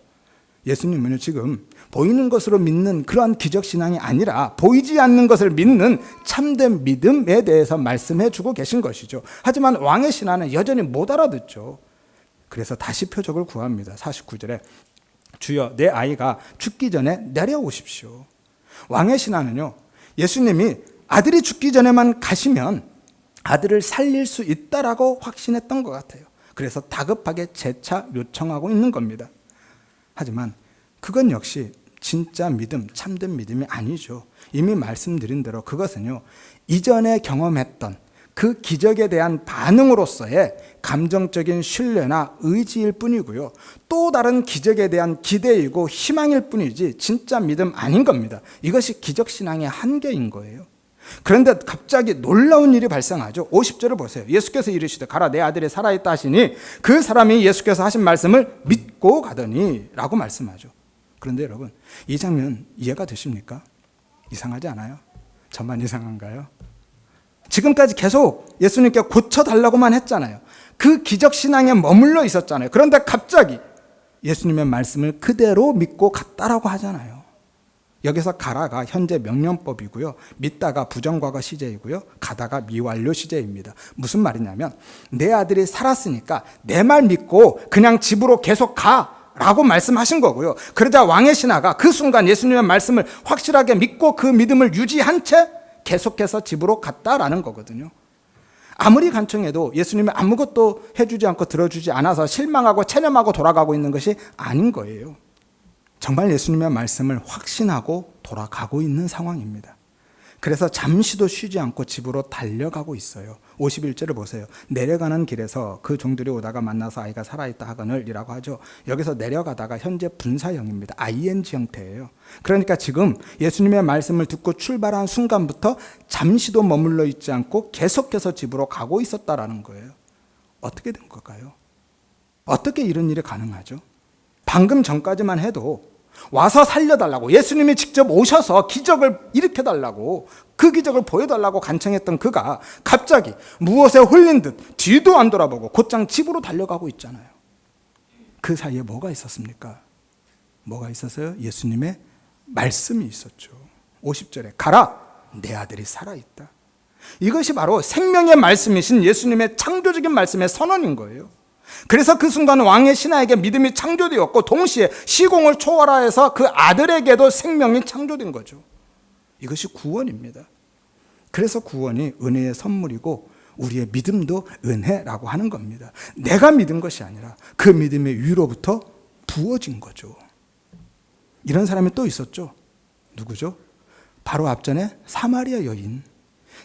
예수님은 지금 보이는 것으로 믿는 그러한 기적신앙이 아니라 보이지 않는 것을 믿는 참된 믿음에 대해서 말씀해 주고 계신 것이죠. 하지만 왕의 신하는 여전히 못 알아듣죠. 그래서 다시 표적을 구합니다. 49절에 주여 내 아이가 죽기 전에 내려오십시오. 왕의 신하는요, 예수님이 아들이 죽기 전에만 가시면 아들을 살릴 수 있다라고 확신했던 것 같아요. 그래서 다급하게 재차 요청하고 있는 겁니다. 하지만 그건 역시 진짜 믿음, 참된 믿음이 아니죠. 이미 말씀드린 대로 그것은요, 이전에 경험했던 그 기적에 대한 반응으로서의 감정적인 신뢰나 의지일 뿐이고요. 또 다른 기적에 대한 기대이고 희망일 뿐이지 진짜 믿음 아닌 겁니다. 이것이 기적신앙의 한계인 거예요. 그런데 갑자기 놀라운 일이 발생하죠. 50절을 보세요. 예수께서 이르시되 가라 내 아들이 살아있다 하시니 그 사람이 예수께서 하신 말씀을 믿고 가더니 라고 말씀하죠. 그런데 여러분, 이 장면 이해가 되십니까? 이상하지 않아요? 저만 이상한가요? 지금까지 계속 예수님께 고쳐달라고만 했잖아요. 그 기적신앙에 머물러 있었잖아요. 그런데 갑자기 예수님의 말씀을 그대로 믿고 갔다라고 하잖아요. 여기서 가라가 현재 명령법이고요. 믿다가 부정과거 시제이고요. 가다가 미완료 시제입니다. 무슨 말이냐면 내 아들이 살았으니까 내 말 믿고 그냥 집으로 계속 가라고 말씀하신 거고요. 그러자 왕의 신하가 그 순간 예수님의 말씀을 확실하게 믿고 그 믿음을 유지한 채 계속해서 집으로 갔다라는 거거든요. 아무리 간청해도 예수님이 아무것도 해주지 않고 들어주지 않아서 실망하고 체념하고 돌아가고 있는 것이 아닌 거예요. 정말 예수님의 말씀을 확신하고 돌아가고 있는 상황입니다. 그래서 잠시도 쉬지 않고 집으로 달려가고 있어요. 51절을 보세요. 내려가는 길에서 그 종들이 오다가 만나서 아이가 살아있다 하거늘 이라고 하죠. 여기서 내려가다가 현재 분사형입니다. ing 형태예요. 그러니까 지금 예수님의 말씀을 듣고 출발한 순간부터 잠시도 머물러 있지 않고 계속해서 집으로 가고 있었다라는 거예요. 어떻게 된 걸까요? 어떻게 이런 일이 가능하죠? 방금 전까지만 해도 와서 살려달라고, 예수님이 직접 오셔서 기적을 일으켜달라고, 그 기적을 보여달라고 간청했던 그가 갑자기 무엇에 홀린 듯 뒤도 안 돌아보고 곧장 집으로 달려가고 있잖아요. 그 사이에 뭐가 있었습니까? 뭐가 있었어요? 예수님의 말씀이 있었죠. 50절에 가라 내 아들이 살아있다. 이것이 바로 생명의 말씀이신 예수님의 창조적인 말씀의 선언인 거예요. 그래서 그 순간 왕의 신하에게 믿음이 창조되었고 동시에 시공을 초월하여서 그 아들에게도 생명이 창조된 거죠. 이것이 구원입니다. 그래서 구원이 은혜의 선물이고 우리의 믿음도 은혜라고 하는 겁니다. 내가 믿은 것이 아니라 그 믿음의 위로부터 부어진 거죠. 이런 사람이 또 있었죠. 누구죠? 바로 앞전에 사마리아 여인.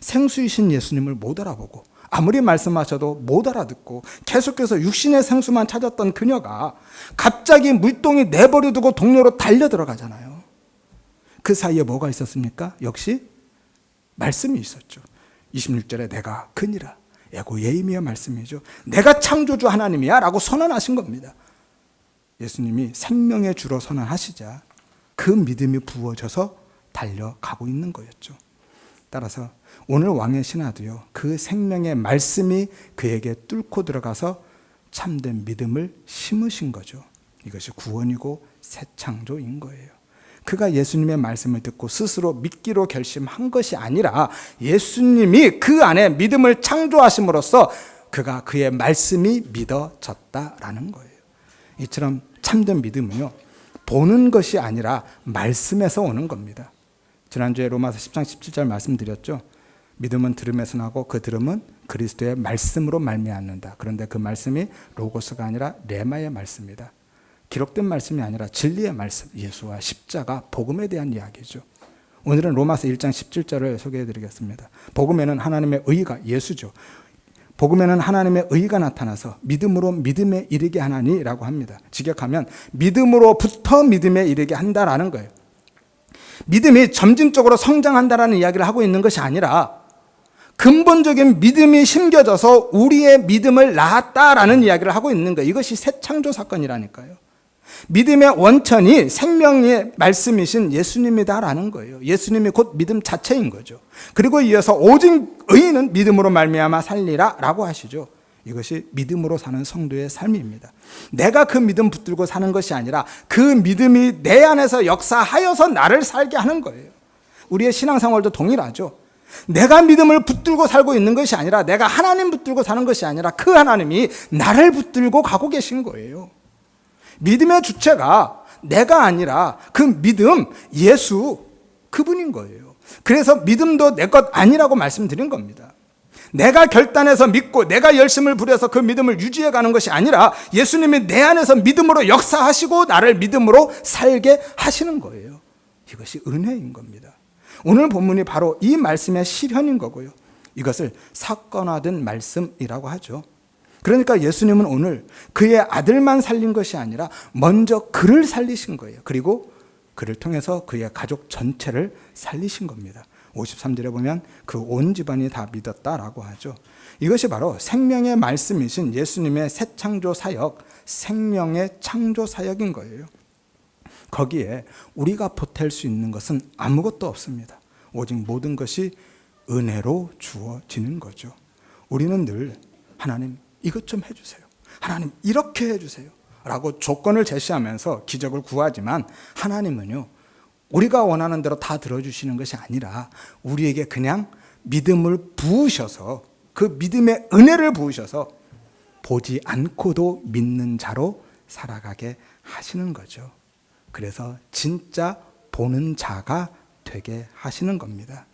생수이신 예수님을 못 알아보고 아무리 말씀하셔도 못 알아듣고 계속해서 육신의 생수만 찾았던 그녀가 갑자기 물동이 내버려두고 동료로 달려 들어가잖아요. 그 사이에 뭐가 있었습니까? 역시 말씀이 있었죠. 26절에 내가 그니라. 에고 예이미의 말씀이죠. 내가 창조주 하나님이야 라고 선언하신 겁니다. 예수님이 생명의 주로 선언하시자 그 믿음이 부어져서 달려가고 있는 거였죠. 따라서 오늘 왕의 신하도요, 그 생명의 말씀이 그에게 뚫고 들어가서 참된 믿음을 심으신 거죠. 이것이 구원이고 새 창조인 거예요. 그가 예수님의 말씀을 듣고 스스로 믿기로 결심한 것이 아니라 예수님이 그 안에 믿음을 창조하심으로써 그가 그의 말씀이 믿어졌다라는 거예요. 이처럼 참된 믿음은요, 보는 것이 아니라 말씀에서 오는 겁니다. 지난주에 로마서 10장 17절 말씀드렸죠. 믿음은 들음에서 나고 그 들음은 그리스도의 말씀으로 말미암는다. 그런데 그 말씀이 로고스가 아니라 레마의 말씀이다. 기록된 말씀이 아니라 진리의 말씀, 예수와 십자가, 복음에 대한 이야기죠. 오늘은 로마서 1장 17절을 소개해드리겠습니다. 복음에는 하나님의 의가, 예수죠. 복음에는 하나님의 의가 나타나서 믿음으로 믿음에 이르게 하나니라고 합니다. 직역하면 믿음으로부터 믿음에 이르게 한다라는 거예요. 믿음이 점진적으로 성장한다라는 이야기를 하고 있는 것이 아니라 근본적인 믿음이 심겨져서 우리의 믿음을 낳았다라는 이야기를 하고 있는 거예요. 이것이 새 창조 사건이라니까요. 믿음의 원천이 생명의 말씀이신 예수님이다라는 거예요. 예수님이 곧 믿음 자체인 거죠. 그리고 이어서 오직 의인은 믿음으로 말미암아 살리라 라고 하시죠. 이것이 믿음으로 사는 성도의 삶입니다. 내가 그 믿음 붙들고 사는 것이 아니라 그 믿음이 내 안에서 역사하여서 나를 살게 하는 거예요. 우리의 신앙생활도 동일하죠. 내가 믿음을 붙들고 살고 있는 것이 아니라 내가 하나님 붙들고 사는 것이 아니라 그 하나님이 나를 붙들고 가고 계신 거예요. 믿음의 주체가 내가 아니라 그 믿음, 예수, 그분인 거예요. 그래서 믿음도 내 것 아니라고 말씀드린 겁니다. 내가 결단해서 믿고 내가 열심을 부려서 그 믿음을 유지해 가는 것이 아니라 예수님이 내 안에서 믿음으로 역사하시고 나를 믿음으로 살게 하시는 거예요. 이것이 은혜인 겁니다. 오늘 본문이 바로 이 말씀의 실현인 거고요. 이것을 사건화된 말씀이라고 하죠. 그러니까 예수님은 오늘 그의 아들만 살린 것이 아니라 먼저 그를 살리신 거예요. 그리고 그를 통해서 그의 가족 전체를 살리신 겁니다. 53절에 보면 그 온 집안이 다 믿었다라고 하죠. 이것이 바로 생명의 말씀이신 예수님의 새 창조 사역, 생명의 창조 사역인 거예요. 거기에 우리가 보탤 수 있는 것은 아무것도 없습니다. 오직 모든 것이 은혜로 주어지는 거죠. 우리는 늘 하나님 이것 좀 해주세요. 하나님 이렇게 해주세요. 라고 조건을 제시하면서 기적을 구하지만 하나님은요, 우리가 원하는 대로 다 들어주시는 것이 아니라 우리에게 그냥 믿음을 부으셔서 그 믿음의 은혜를 부으셔서 보지 않고도 믿는 자로 살아가게 하시는 거죠. 그래서 진짜 보는 자가 되게 하시는 겁니다.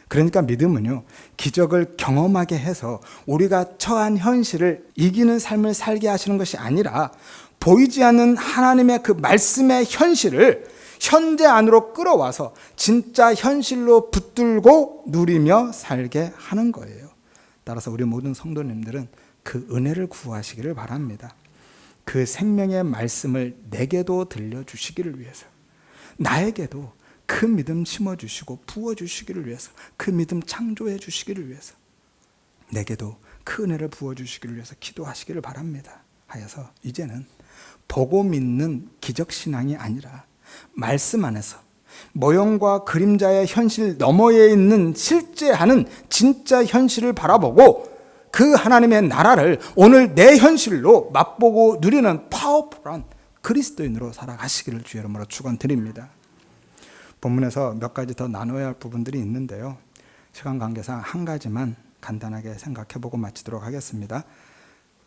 그러니까 믿음은요, 기적을 경험하게 해서 우리가 처한 현실을 이기는 삶을 살게 하시는 것이 아니라 보이지 않는 하나님의 그 말씀의 현실을 현재 안으로 끌어와서 진짜 현실로 붙들고 누리며 살게 하는 거예요. 따라서 우리 모든 성도님들은 그 은혜를 구하시기를 바랍니다. 그 생명의 말씀을 내게도 들려주시기를 위해서, 나에게도 그 믿음 심어주시고 부어주시기를 위해서, 그 믿음 창조해 주시기를 위해서, 내게도 그 은혜를 부어주시기를 위해서 기도하시기를 바랍니다. 하여서 이제는 보고 믿는 기적신앙이 아니라 말씀 안에서 모형과 그림자의 현실 너머에 있는 실제 하는 진짜 현실을 바라보고 그 하나님의 나라를 오늘 내 현실로 맛보고 누리는 파워풀한 그리스도인으로 살아가시기를 주의 이름으로 축원드립니다. 본문에서 몇 가지 더 나눠야 할 부분들이 있는데요. 시간 관계상 한 가지만 간단하게 생각해보고 마치도록 하겠습니다.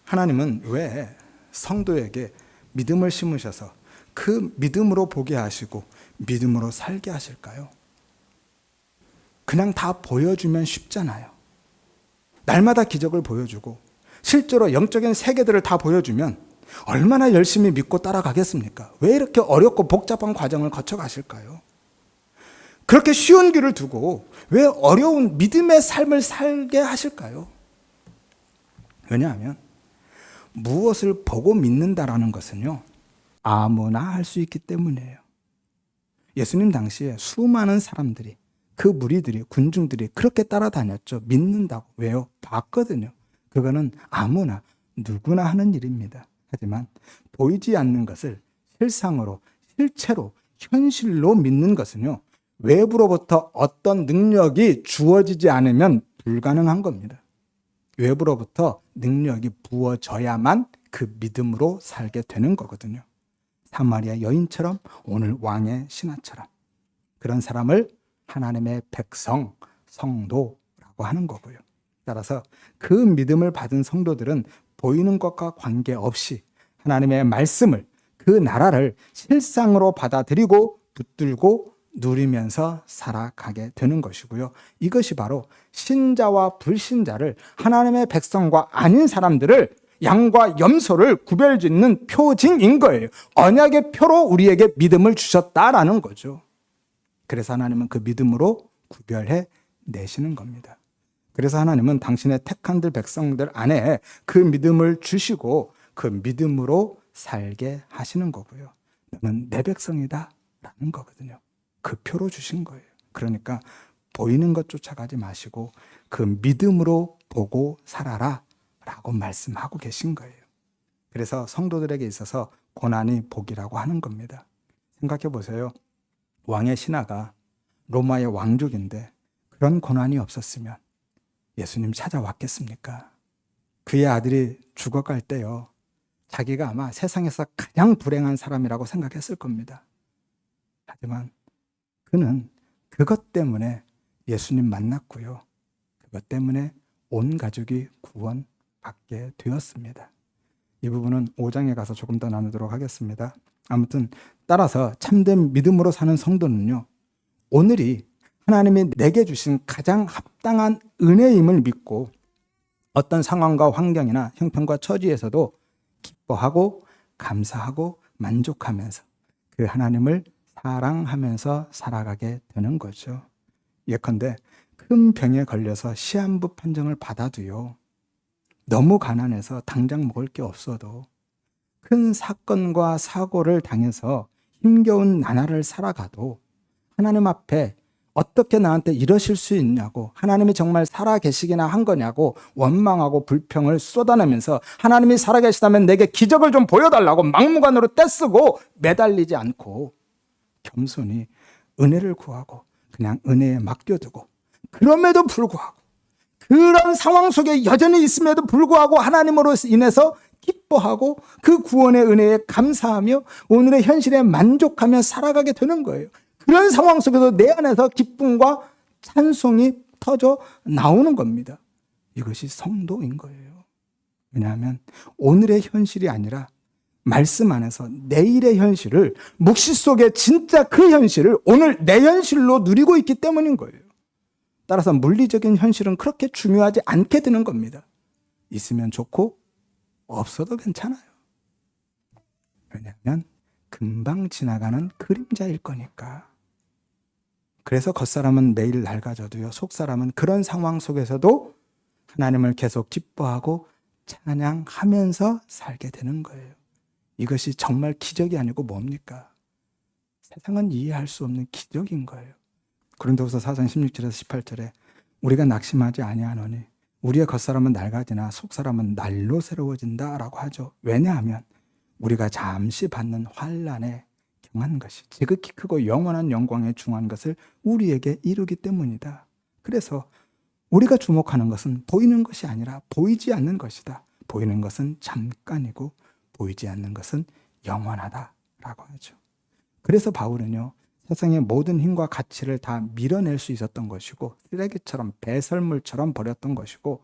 하나님은 왜 성도에게 믿음을 심으셔서 그 믿음으로 보게 하시고 믿음으로 살게 하실까요? 그냥 다 보여주면 쉽잖아요. 날마다 기적을 보여주고 실제로 영적인 세계들을 다 보여주면 얼마나 열심히 믿고 따라가겠습니까? 왜 이렇게 어렵고 복잡한 과정을 거쳐가실까요? 그렇게 쉬운 길을 두고 왜 어려운 믿음의 삶을 살게 하실까요? 왜냐하면 무엇을 보고 믿는다라는 것은요, 아무나 할 수 있기 때문이에요. 예수님 당시에 수많은 사람들이, 그 무리들이, 군중들이 그렇게 따라다녔죠. 믿는다고. 왜요? 봤거든요. 그거는 아무나, 누구나 하는 일입니다. 하지만 보이지 않는 것을 실상으로, 실체로, 현실로 믿는 것은요, 외부로부터 어떤 능력이 주어지지 않으면 불가능한 겁니다. 외부로부터 능력이 부어져야만 그 믿음으로 살게 되는 거거든요. 사마리아 여인처럼, 오늘 왕의 신하처럼, 그런 사람을 하나님의 백성, 성도라고 하는 거고요. 따라서 그 믿음을 받은 성도들은 보이는 것과 관계없이 하나님의 말씀을, 그 나라를 실상으로 받아들이고 붙들고 누리면서 살아가게 되는 것이고요. 이것이 바로 신자와 불신자를, 하나님의 백성과 아닌 사람들을, 양과 염소를 구별짓는 표징인 거예요. 언약의 표로 우리에게 믿음을 주셨다라는 거죠. 그래서 하나님은 그 믿음으로 구별해 내시는 겁니다. 그래서 하나님은 당신의 택한들 백성들 안에 그 믿음을 주시고 그 믿음으로 살게 하시는 거고요. 너는 내 백성이다 라는 거거든요. 그 표로 주신 거예요. 그러니까 보이는 것 쫓아가지 마시고 그 믿음으로 보고 살아라 라고 말씀하고 계신 거예요. 그래서 성도들에게 있어서 고난이 복이라고 하는 겁니다. 생각해 보세요. 왕의 신하가 로마의 왕족인데 그런 고난이 없었으면 예수님 찾아왔겠습니까? 그의 아들이 죽어갈 때요, 자기가 아마 세상에서 가장 불행한 사람이라고 생각했을 겁니다. 하지만 그는 그것 때문에 예수님 만났고요, 그것 때문에 온 가족이 구원받게 되었습니다. 이 부분은 5장에 가서 조금 더 나누도록 하겠습니다. 아무튼 따라서 참된 믿음으로 사는 성도는요, 오늘이 하나님이 내게 주신 가장 합당한 은혜임을 믿고 어떤 상황과 환경이나 형편과 처지에서도 기뻐하고 감사하고 만족하면서 그 하나님을 사랑하면서 살아가게 되는 거죠. 예컨대 큰 병에 걸려서 시한부 판정을 받아도요, 너무 가난해서 당장 먹을 게 없어도, 큰 사건과 사고를 당해서 힘겨운 나날을 살아가도 하나님 앞에 어떻게 나한테 이러실 수 있냐고, 하나님이 정말 살아계시기나 한 거냐고 원망하고 불평을 쏟아내면서 하나님이 살아계시다면 내게 기적을 좀 보여달라고 막무가내로 떼쓰고 매달리지 않고 겸손히 은혜를 구하고 그냥 은혜에 맡겨두고, 그럼에도 불구하고 그런 상황 속에 여전히 있음에도 불구하고 하나님으로 인해서 기뻐하고 그 구원의 은혜에 감사하며 오늘의 현실에 만족하며 살아가게 되는 거예요. 그런 상황 속에서 내 안에서 기쁨과 찬송이 터져 나오는 겁니다. 이것이 성도인 거예요. 왜냐하면 오늘의 현실이 아니라 말씀 안에서 내일의 현실을, 묵시 속에 진짜 그 현실을 오늘 내 현실로 누리고 있기 때문인 거예요. 따라서 물리적인 현실은 그렇게 중요하지 않게 되는 겁니다. 있으면 좋고 없어도 괜찮아요. 왜냐하면 금방 지나가는 그림자일 거니까. 그래서 겉사람은 매일 낡아져도요, 속사람은 그런 상황 속에서도 하나님을 계속 기뻐하고 찬양하면서 살게 되는 거예요. 이것이 정말 기적이 아니고 뭡니까? 세상은 이해할 수 없는 기적인 거예요. 고린도후서 4장 16절에서 18절에 우리가 낙심하지 아니하노니 우리의 겉사람은 낡아지나 속사람은 날로 새로워진다 라고 하죠. 왜냐하면 우리가 잠시 받는 환난에 경한 것이 지극히 크고 영원한 영광에 중한 것을 우리에게 이루기 때문이다. 그래서 우리가 주목하는 것은 보이는 것이 아니라 보이지 않는 것이다. 보이는 것은 잠깐이고 보이지 않는 것은 영원하다라고 하죠. 그래서 바울은요, 세상의 모든 힘과 가치를 다 밀어낼 수 있었던 것이고 쓰레기처럼 배설물처럼 버렸던 것이고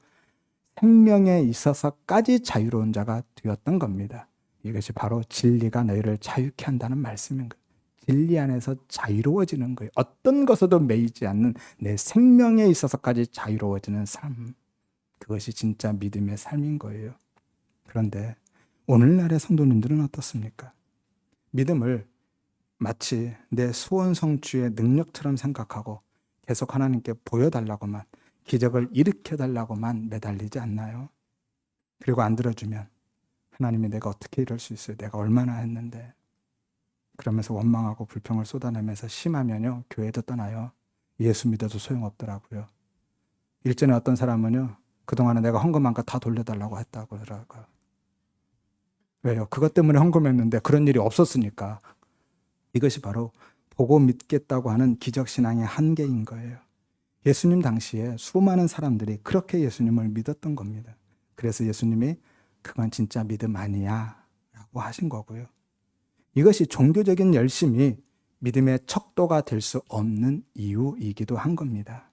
생명에 있어서까지 자유로운 자가 되었던 겁니다. 이것이 바로 진리가 너희를 자유케 한다는 말씀인 거예요. 진리 안에서 자유로워지는 거예요. 어떤 것에도 매이지 않는 내 생명에 있어서까지 자유로워지는 삶. 그것이 진짜 믿음의 삶인 거예요. 그런데 오늘날의 성도님들은 어떻습니까? 믿음을 마치 내 소원 성취의 능력처럼 생각하고 계속 하나님께 보여달라고만, 기적을 일으켜달라고만 매달리지 않나요? 그리고 안 들어주면 하나님이 내가 어떻게 이럴 수 있어요? 내가 얼마나 했는데. 그러면서 원망하고 불평을 쏟아내면서 심하면요, 교회도 떠나요. 예수 믿어도 소용없더라고요. 일전에 어떤 사람은요, 그동안에 내가 헌금한 거 다 돌려달라고 했다고 그러더라고요. 왜요? 그것 때문에 헌금했는데 그런 일이 없었으니까. 이것이 바로 보고 믿겠다고 하는 기적신앙의 한계인 거예요. 예수님 당시에 수많은 사람들이 그렇게 예수님을 믿었던 겁니다. 그래서 예수님이 그건 진짜 믿음 아니야 라고 하신 거고요. 이것이 종교적인 열심이 믿음의 척도가 될 수 없는 이유이기도 한 겁니다.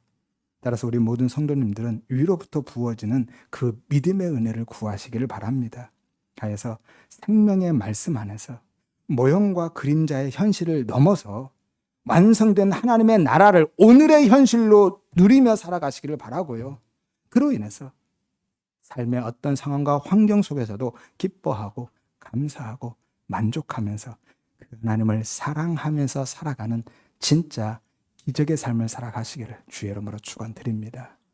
따라서 우리 모든 성도님들은 위로부터 부어지는 그 믿음의 은혜를 구하시기를 바랍니다. 하여서 생명의 말씀 안에서 모형과 그림자의 현실을 넘어서 완성된 하나님의 나라를 오늘의 현실로 누리며 살아가시기를 바라고요. 그로 인해서 삶의 어떤 상황과 환경 속에서도 기뻐하고 감사하고 만족하면서 그 하나님을 사랑하면서 살아가는 진짜 기적의 삶을 살아가시기를 주의 이름으로 축원드립니다.